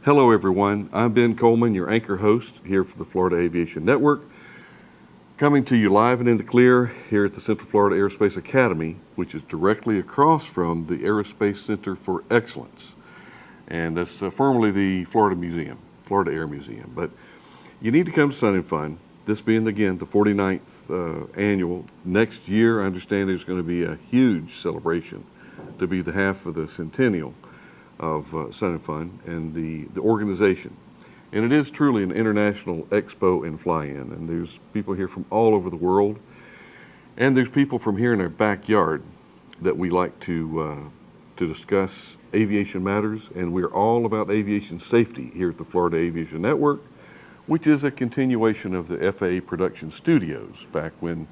Hello everyone, I'm Ben Coleman, your anchor host here for the Florida Aviation Network, coming to you live and in the clear here at the Central Florida Aerospace Academy, which is directly across from the Aerospace Center for Excellence. And that's formerly the Florida Air Museum. But you need to come to Sun and Fun, this being again the 49th annual. Next year I understand there's going to be a huge celebration to be the half of the centennial of Sun and Fun and the organization. And it is truly an international expo and fly-in, and there's people here from all over the world, and there's people from here in our backyard that we like to discuss aviation matters, and we're all about aviation safety here at the Florida Aviation Network, which is a continuation of the FAA production studios back when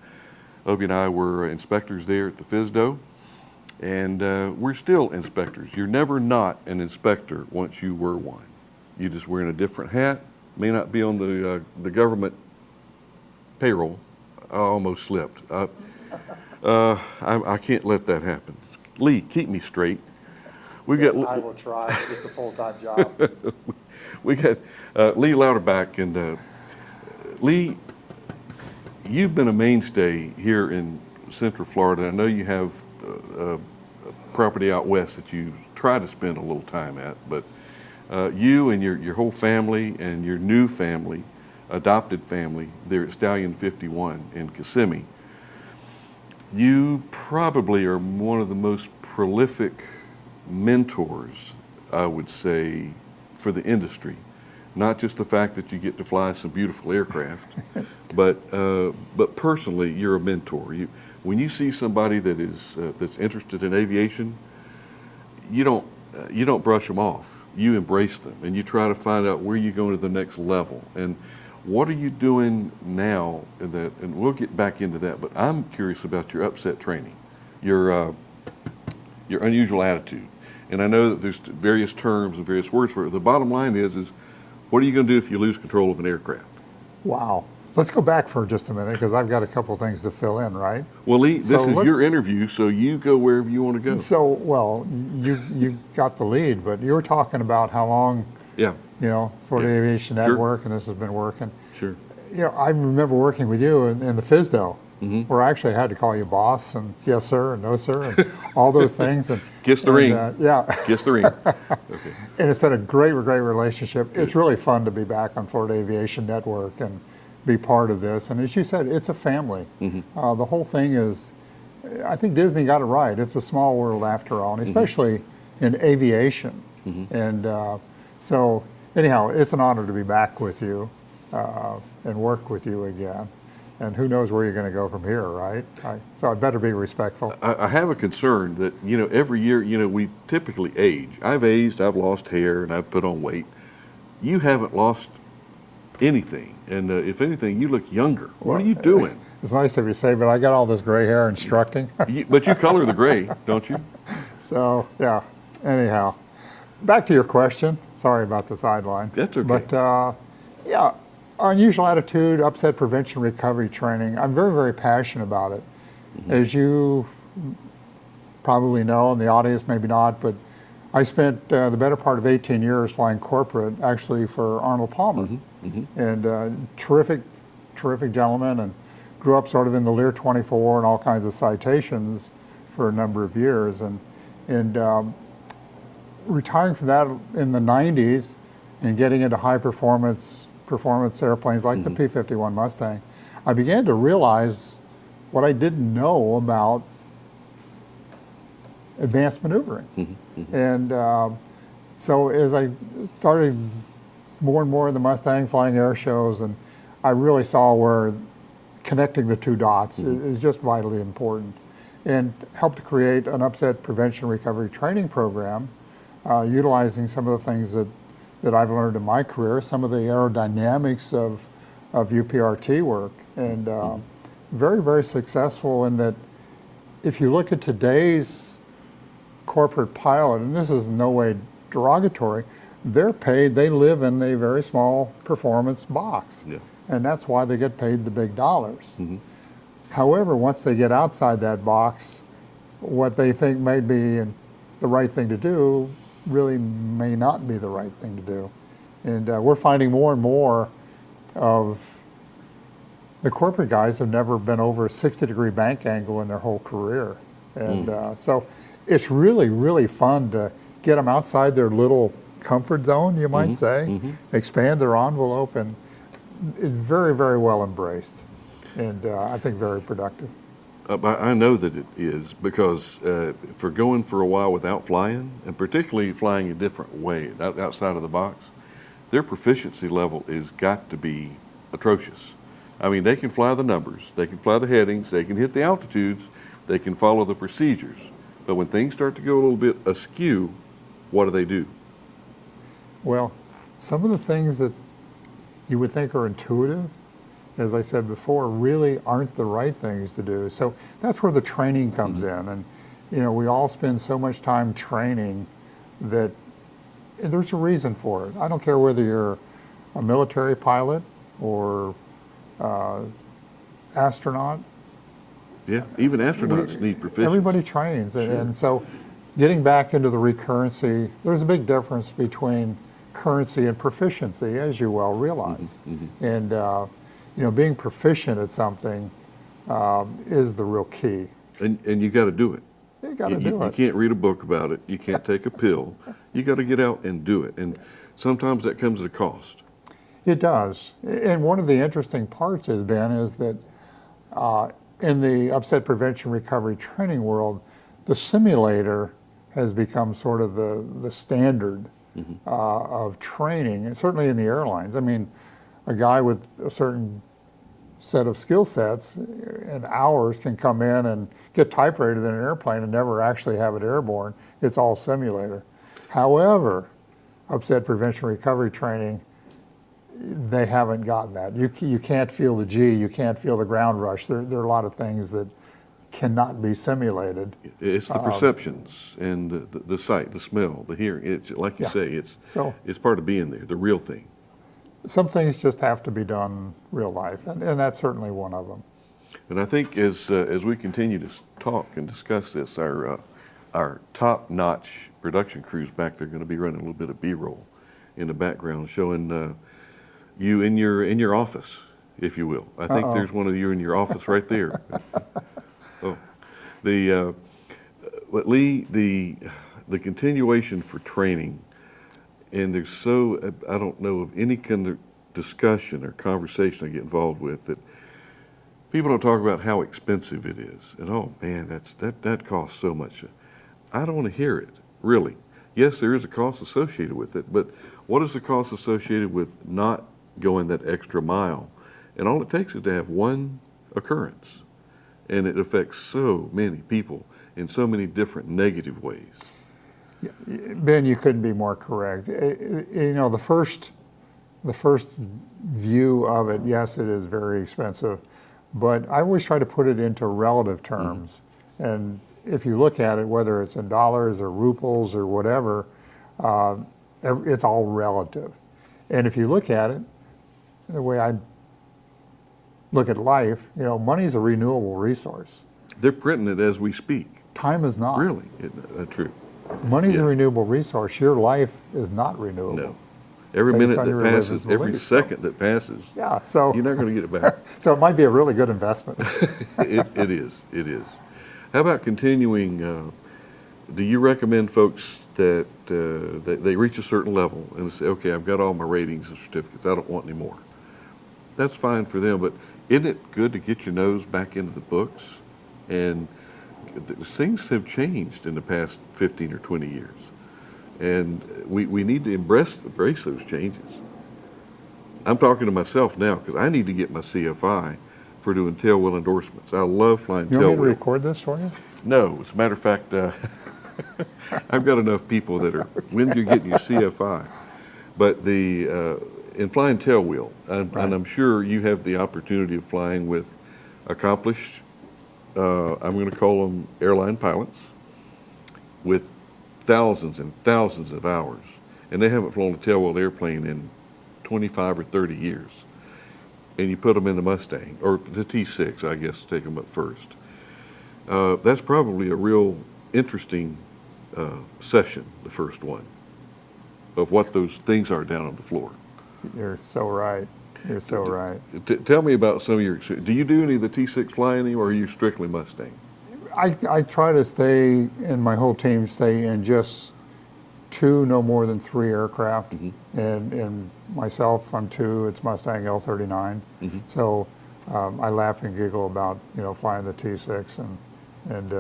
Obie and I were inspectors there at the FSDO. And we're still inspectors. You're never not an inspector once you were one. You're just wearing a different hat, may not be on the government payroll. I almost slipped. I can't let that happen. Lee, keep me straight. I will try. It's a full-time job. We got Lee Lauderback, and Lee, you've been a mainstay here in Central Florida. I know you have property out west that you try to spend a little time at, but you and your whole family and your new family, adopted family, there at Stallion 51 in Kissimmee, you probably are one of the most prolific mentors, I would say, for the industry. Not just the fact that you get to fly some beautiful aircraft, but personally, you're a mentor. When you see somebody that is that's interested in aviation, you don't brush them off. You embrace them, and you try to find out where you're going to the next level. And what are you doing now? And we'll get back into that. But I'm curious about your upset training, your unusual attitude. And I know that there's various terms and various words for it. The bottom line is what are you going to do if you lose control of an aircraft? Wow. Let's go back for just a minute, because I've got a couple of things to fill in, right? Well, Lee, this is your interview, so you go wherever you want to go. So, well, you got the lead, but you were talking about how long, Florida Aviation Network, and this has been working. Sure. I remember working with you in the FSDO, where I actually had to call you boss, and yes, sir, and no, sir, and all those things. And kiss the ring. Kiss the ring. Okay. And it's been a great relationship. It's really fun to be back on Florida Aviation Network and be part of this. And as you said, it's a family. The whole thing is, I think Disney got it right. It's a small world after all, and especially in aviation. And so anyhow, it's an honor to be back with you and work with you again. And who knows where you're going to go from here, right? So I better be respectful. I have a concern that, every year, we typically age. I've aged, I've lost hair, and I've put on weight. You haven't lost anything. And if anything, you look younger. What are you doing? It's nice of you to say, but I got all this gray hair instructing. But you color the gray, don't you? So, yeah. Anyhow, back to your question. Sorry about the sideline. That's okay. But, unusual attitude, upset prevention recovery training. I'm very, very passionate about it. As you probably know, and the audience maybe not, but I spent the better part of 18 years flying corporate, actually for Arnold Palmer. And terrific gentleman, and grew up sort of in the Lear 24 and all kinds of citations for a number of years. And retiring from that in the 90s and getting into high performance airplanes like the P-51 Mustang, I began to realize what I didn't know about advanced maneuvering. And so as I started more and more in the Mustang, flying air shows, and I really saw where connecting the two dots is just vitally important, and helped to create an upset prevention recovery training program, utilizing some of the things that I've learned in my career, some of the aerodynamics of UPRT work, and very, very successful in that. If you look at today's corporate pilot, and this is in no way derogatory, they're paid, they live in a very small performance box. And that's why they get paid the big dollars. However, once they get outside that box, what they think may be the right thing to do really may not be the right thing to do. And we're finding more and more of the corporate guys have never been over a 60-degree bank angle in their whole career. And so it's really, really fun to get them outside their little comfort zone, you might say, expand their envelope, and it's very, very well embraced. And I think very productive. I know that it is, because for going for a while without flying, and particularly flying a different way, outside of the box, their proficiency level is got to be atrocious. I mean, they can fly the numbers, they can fly the headings, they can hit the altitudes, they can follow the procedures. But when things start to go a little bit askew, what do? Well, some of the things that you would think are intuitive, as I said before, really aren't the right things to do. So that's where the training comes in. And, you know, we all spend so much time training that there's a reason for it. I don't care whether you're a military pilot or astronaut. Yeah, even astronauts need proficiency. Everybody trains. Sure. And so getting back into the recurrency, there's a big difference between currency and proficiency, as you well realize. And you know, being proficient at something is the real key. And you got to do it. You got to do You it. can't read a book about it. You can't take a pill. You got to get out and do it. And sometimes that comes at a cost. It does. And one of the interesting parts has been is that in the upset prevention recovery training world, the simulator has become sort of the standard of training, and certainly in the airlines. I mean, a guy with a certain set of skill sets in hours can come in and get type-rated in an airplane and never actually have it airborne. It's all simulator. However, upset prevention recovery training, they haven't gotten that. You can't feel the G, you can't feel the ground rush. There are a lot of things that cannot be simulated. It's the perceptions and the sight, the smell, the hearing. It's like you say, it's part of being there, the real thing. Some things just have to be done real life, and that's certainly one of them. And I think as we continue to talk and discuss this, our top-notch production crews back there are going to be running a little bit of B-roll in the background, showing you in your office, if you will. I think there's one of you in your office right there. But Lee, the continuation for training. And there's I don't know of any kind of discussion or conversation I get involved with that people don't talk about how expensive it is. And oh man, that costs so much. I don't want to hear it, really. Yes, there is a cost associated with it, but what is the cost associated with not going that extra mile? And all it takes is to have one occurrence. And it affects so many people in so many different negative ways. Ben, you couldn't be more correct. You know, the first view of it, yes, it is very expensive, but I always try to put it into relative terms. And if you look at it, whether it's in dollars or ruples or whatever, it's all relative. And if you look at it, the way I look at life, you know, money's a renewable resource. They're printing it as we speak. Time is not. Really? True. Money's a renewable resource. Your life is not renewable. No. Every minute that passes, every second that passes, so you're not going to get it back. So it might be a really good investment. It is. How about continuing? Do you recommend folks that they reach a certain level and say, okay, I've got all my ratings and certificates, I don't want any more? That's fine for them, but isn't it good to get your nose back into the books? And things have changed in the past 15 or 20 years. And we need to embrace those changes. I'm talking to myself now because I need to get my CFI for doing tailwheel endorsements. I love flying tailwheel. You want me to record this for you? No. As a matter of fact, I've got enough people that are, when you're getting your CFI. But in flying tailwheel, and I'm sure you have the opportunity of flying with accomplished, I'm going to call them airline pilots, with thousands and thousands of hours, and they haven't flown a tailwheel airplane in 25 or 30 years. And you put them in the Mustang, or the T6, I guess, take them up first. That's probably a real interesting session, the first one. of what those things are down on the floor. You're so right. You're so right. Tell me about some of your experience. Do you do any of the T6 flying anymore, or are you strictly Mustang? I try to stay, and my whole team stay in just 2, no more than 3 aircraft. And myself, I'm 2. It's Mustang L39. So I laugh and giggle about flying the T6 and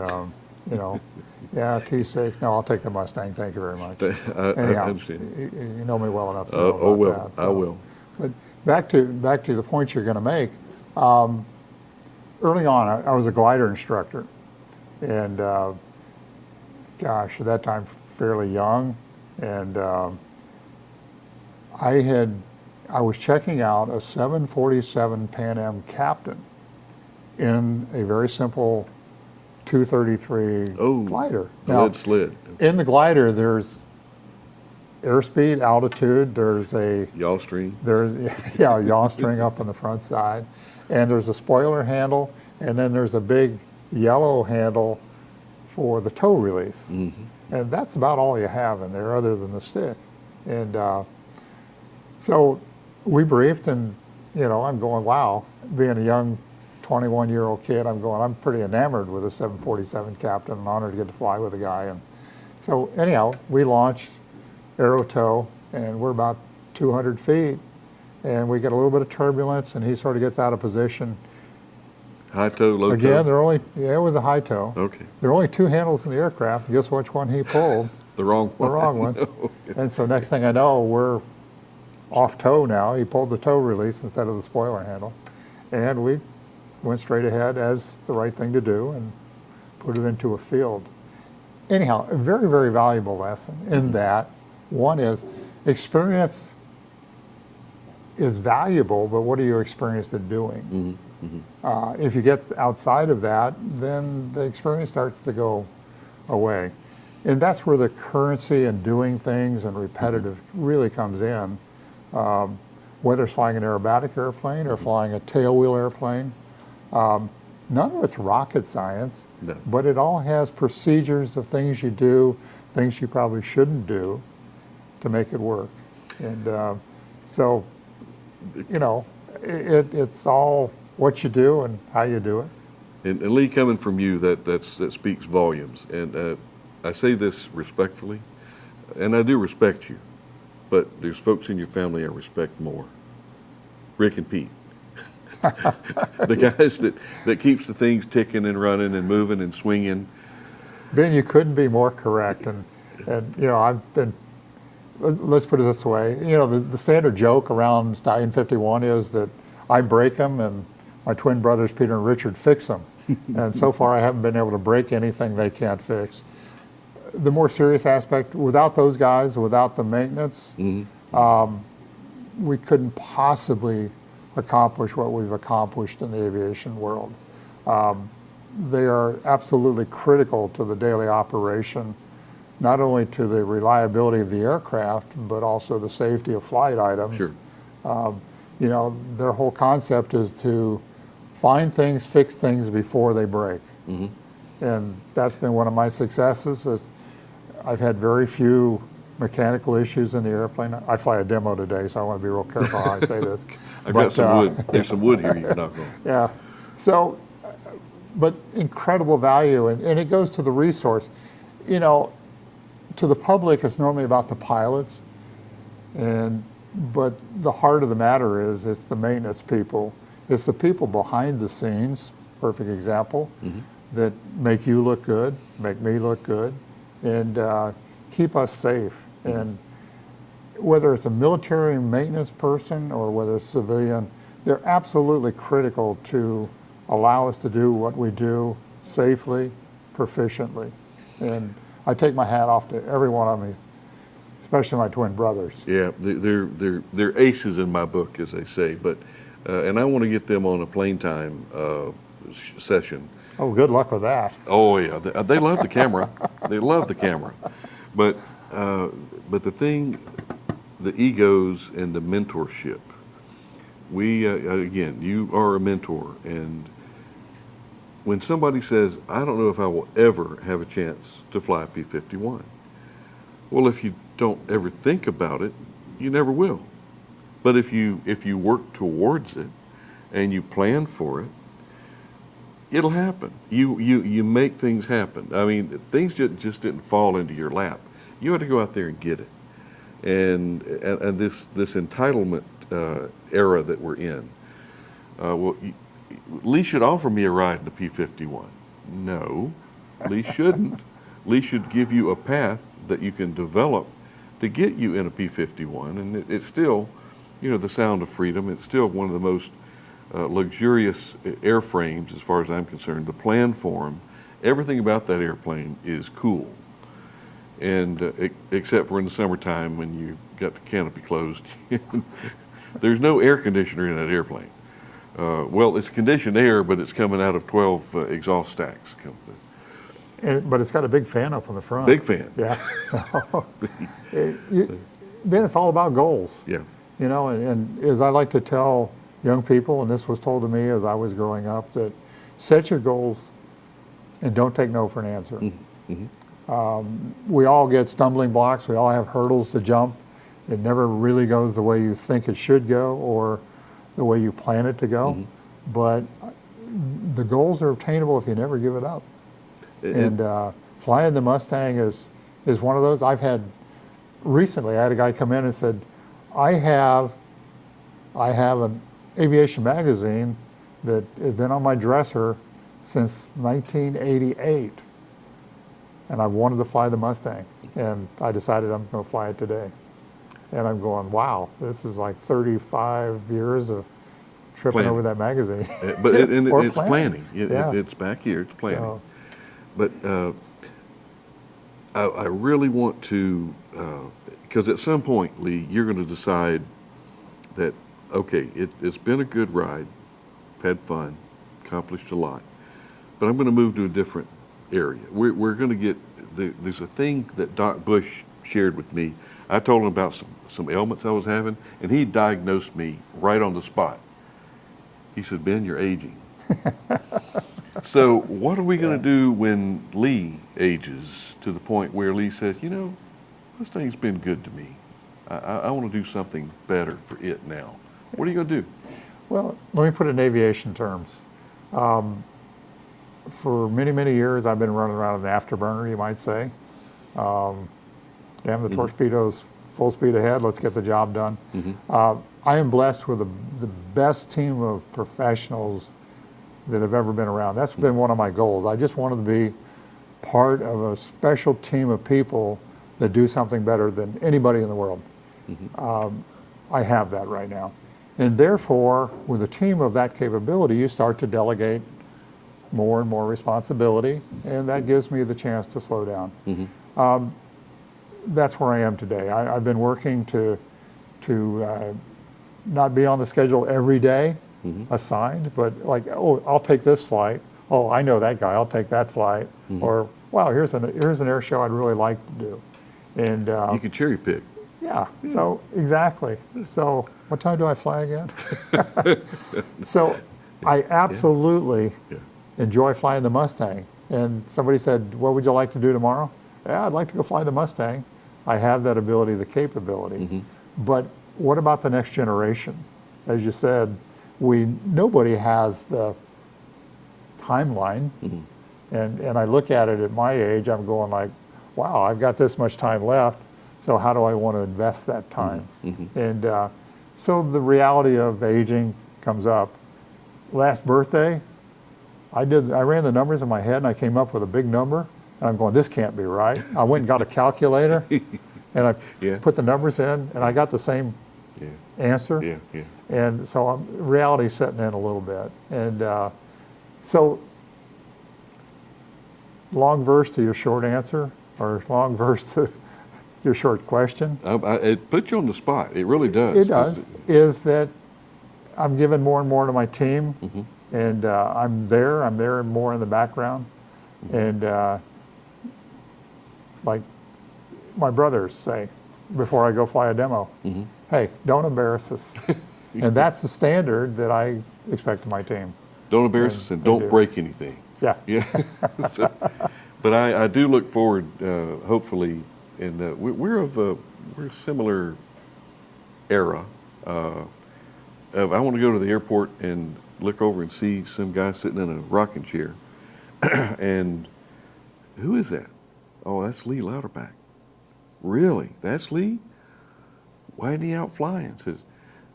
yeah, T6. No, I'll take the Mustang. Thank you very much. Anyhow, I understand. you know me well enough to know about that. So. I will. But back to the point you're going to make. Early on, I was a glider instructor, and gosh, at that time fairly young, and I was checking out a 747 Pan Am Captain in a very simple 233 glider. Now, lead sled. In the glider, there's airspeed, altitude. There's a yaw string. Yaw string up on the front side, and there's a spoiler handle, and then there's a big yellow handle for the tow release, and that's about all you have in there, other than the stick. And so we briefed, and I'm going, wow, being a young 21-year-old kid, I'm pretty enamored with a 747 Captain, and honored to get to fly with a guy. And so anyhow, we launched aero tow, and we're about 200 feet, and we get a little bit of turbulence, and he sort of gets out of position. High tow, low tow? Again, it was a high tow. Okay. There are only 2 handles in the aircraft. Guess which one he pulled? The wrong one. The wrong one. And so next thing I know, we're off tow now. He pulled the tow release instead of the spoiler handle. And we went straight ahead as the right thing to do and put it into a field. Anyhow, a very, very valuable lesson in that. One is experience is valuable, but what are you experienced at doing? If you get outside of that, then the experience starts to go away. And that's where the currency and doing things and repetitive really comes in. Whether it's flying an aerobatic airplane or flying a tailwheel airplane, none of it's rocket science, but it all has procedures of things you do, things you probably shouldn't do to make it work. And so, it's all what you do and how you do it. And Lee, coming from you, that speaks volumes. And I say this respectfully, and I do respect you, but there's folks in your family I respect more. Rick and Pete. The guys that keeps the things ticking and running and moving and swinging. Ben, you couldn't be more correct. And I've been, let's put it this way, the standard joke around Stallion 51 is that I break them and my twin brothers Peter and Richard fix them. And so far I haven't been able to break anything they can't fix. The more serious aspect, without those guys, without the maintenance, we couldn't possibly accomplish what we've accomplished in the aviation world. They are absolutely critical to the daily operation, not only to the reliability of the aircraft, but also the safety of flight items. Sure. Their whole concept is to find things, fix things before they break. And that's been one of my successes. I've had very few mechanical issues in the airplane. I fly a demo today, so I want to be real careful how I say this. I've got some wood. There's some wood here you're not going. Yeah. So, but incredible value, and it goes to the resource. To the public, it's normally about the pilots, but the heart of the matter is it's the maintenance people. It's the people behind the scenes, perfect example, that make you look good, make me look good, and keep us safe. And whether it's a military maintenance person or whether it's civilian, they're absolutely critical to allow us to do what we do safely, proficiently. And I take my hat off to every one of them, especially my twin brothers. Yeah, they're aces in my book, as they say. But and I want to get them on a plane time session. Oh, good luck with that. Oh yeah, they love the camera. They love the camera. But the thing, the egos and the mentorship. We again, you are a mentor, and when somebody says, "I don't know if I will ever have a chance to fly a P-51," Well, if you don't ever think about it, you never will. But if you work towards it and you plan for it, it'll happen. You make things happen. I mean, things just didn't fall into your lap. You had to go out there and get it. And this entitlement era that we're in. Lee should offer me a ride in the P-51. No, Lee shouldn't. Lee should give you a path that you can develop to get you in a P-51, and it's still, the sound of freedom. It's still one of the most luxurious airframes, as far as I'm concerned. The plan form, everything about that airplane is cool, and except for in the summertime when you got the canopy closed. There's no air conditioner in that airplane. Well, it's conditioned air, but it's coming out of 12 exhaust stacks. But it's got a big fan up on the front. Big fan. Yeah. So, Ben, it's all about goals. Yeah. And as I like to tell young people, and this was told to me as I was growing up, that set your goals and don't take no for an answer. Mm-hmm. We all get stumbling blocks. We all have hurdles to jump. It never really goes the way you think it should go or the way you plan it to go. Mm-hmm. But the goals are obtainable if you never give it up. And flying the Mustang is one of those. Recently I had a guy come in and said, I have an aviation magazine that has been on my dresser since 1988. And I've wanted to fly the Mustang. And I decided I'm going to fly it today. And I'm going, wow, this is like 35 years of tripping over that magazine. But it's planning. Yeah. It's back here, it's planning. But I really want to, because at some point, Lee, you're going to decide that, okay, it's been a good ride, had fun, accomplished a lot, but I'm going to move to a different area. We're going to get, there's a thing that Doc Bush shared with me. I told him about some ailments I was having, and he diagnosed me right on the spot. He said, Ben, you're aging. So what are we going to do when Lee ages to the point where Lee says, this thing's been good to me. I want to do something better for it now. What are you going to do? Well, let me put it in aviation terms. For many, many years, I've been running around in the afterburner, you might say. Damn the torpedoes, full speed ahead, let's get the job done. Mm-hmm. I am blessed with the best team of professionals that have ever been around. That's been one of my goals. I just wanted to be part of a special team of people that do something better than anybody in the world. Mm-hmm. I have that right now. And therefore, with a team of that capability, you start to delegate more and more responsibility, and that gives me the chance to slow down. Mm-hmm. That's where I am today. I've been working to not be on the schedule every day, mm-hmm. assigned, but like, oh, I'll take this flight. Oh, I know that guy. I'll take that flight. Mm-hmm. Or wow, here's an air show I'd really like to do. And you can cherry pick. Yeah. So exactly. So what time do I fly again? So I absolutely enjoy flying the Mustang. And somebody said, what would you like to do tomorrow? Yeah, I'd like to go fly the Mustang. I have that ability, the capability. Mm-hmm. But what about the next generation? As you said, nobody has the timeline. Mm-hmm. And I look at it at my age, I'm going like, wow, I've got this much time left. So how do I want to invest that time? Mm-hmm. And so the reality of aging comes up. Last birthday, I ran the numbers in my head and I came up with a big number. And I'm going, this can't be right. I went and got a calculator and I put the numbers in and I got the same answer. Yeah, yeah. And so reality's setting in a little bit. And so long verse to your short answer or long verse to your short question. It puts you on the spot. It really does. It does. Is that I'm giving more and more to my team. Mm-hmm. And I'm there more in the background. Mm-hmm. And like my brothers say, before I go fly a demo, mm-hmm. hey, don't embarrass us. And that's the standard that I expect of my team. Don't embarrass us and don't break anything. Yeah. Yeah. But I do look forward, hopefully, And we're a similar era. Of I want to go to the airport and look over and see some guy sitting in a rocking chair. And who is that? Oh, that's Lee Lauderback. Really? That's Lee? Why isn't he out flying? Says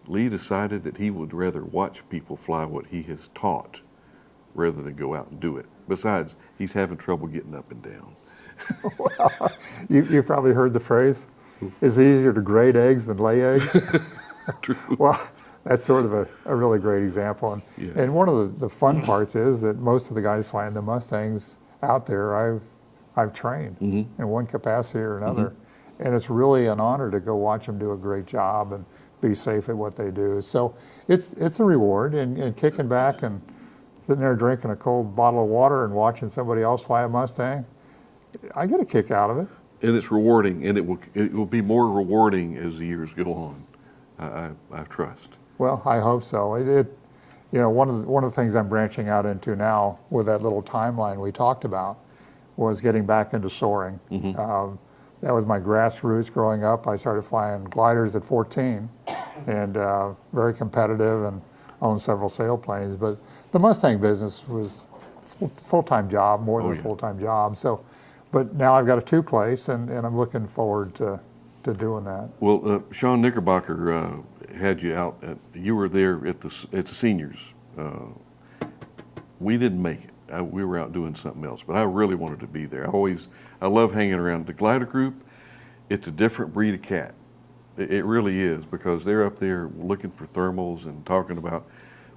Lee decided that he would rather watch people fly what he has taught rather than go out and do it. Besides, he's having trouble getting up and down. Well, you've probably heard the phrase, it's easier to grade eggs than lay eggs. True. Well, that's sort of a really great example. And one of the fun parts is that most of the guys flying the Mustangs out there, I've trained in one capacity or another. And it's really an honor to go watch them do a great job and be safe at what they do. So it's a reward, and kicking back and sitting there drinking a cold bottle of water and watching somebody else fly a Mustang, I get a kick out of it. And it's rewarding, and it will be more rewarding as the years go on. I trust. Well, I hope so. One of the things I'm branching out into now with that little timeline we talked about was getting back into soaring. That was my grassroots growing up. I started flying gliders at 14, and very competitive, and owned several sailplanes. But the Mustang business was full-time job, more than a full-time job. So, but now I've got a two-place, and I'm looking forward to doing that. Well, Sean Knickerbocker had you out. You were there at the seniors. We didn't make it. We were out doing something else, but I really wanted to be there. I love hanging around the glider group. It's a different breed of cat. It really is, because they're up there looking for thermals and talking about.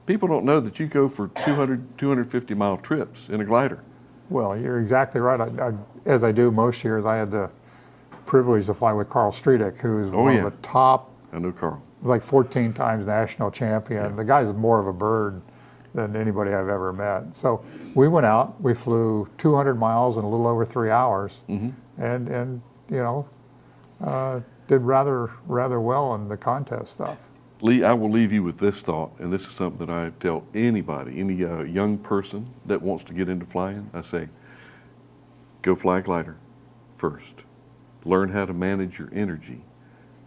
People don't know that you go for 250 mile trips in a glider. Well, you're exactly right. As I do most years, I had the privilege to fly with Carl Streedick, who's one of the top. I know Carl. Like 14 times national champion. The guy's more of a bird than anybody I've ever met. So we went out, we flew 200 miles in a little over 3 hours, and did rather well in the contest stuff. Lee, I will leave you with this thought, and this is something that I tell anybody, any young person that wants to get into flying. I say, go fly a glider first. Learn how to manage your energy,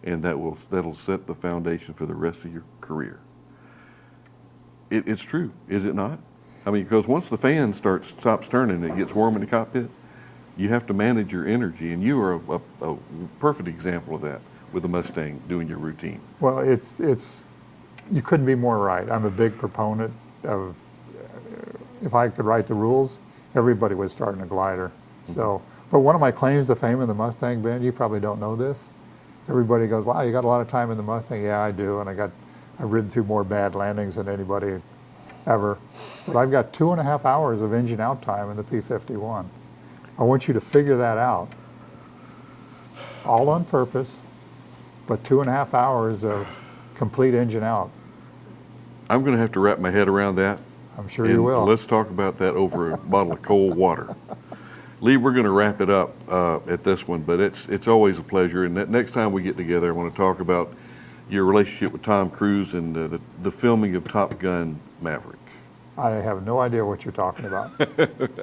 and that'll set the foundation for the rest of your career. It's true, is it not? I mean, because once the fan stops turning and it gets warm in the cockpit, you have to manage your energy, and you are a perfect example of that with the Mustang doing your routine. Well, it's you couldn't be more right. I'm a big proponent of, if I could write the rules, everybody would start in a glider. So, but one of my claims to fame in the Mustang, Ben, you probably don't know this. Everybody goes, wow, you got a lot of time in the Mustang. Yeah, I do, and I've ridden through more bad landings than anybody ever. But I've got 2.5 hours of engine out time in the P-51. I want you to figure that out. All on purpose, but 2.5 hours of complete engine out. I'm going to have to wrap my head around that. I'm sure you will. Let's talk about that over a bottle of cold water. Lee, we're going to wrap it up at this one, but it's always a pleasure. And next time we get together, I want to talk about your relationship with Tom Cruise and the filming of Top Gun Maverick. I have no idea what you're talking about.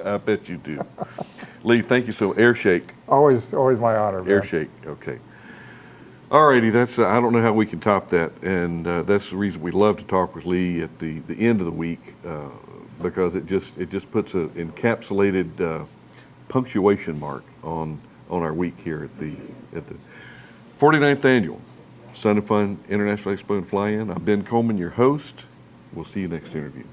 I bet you do. Lee, thank you so. Air shake. Always my honor, man. Air shake. Okay. All righty. That's I don't know how we can top that, and that's the reason we love to talk with Lee at the end of the week, because it just puts an encapsulated punctuation mark on our week here at the 49th annual Sun and Fun International Expo and Fly-In. I'm Ben Coleman, your host. We'll see you next interview.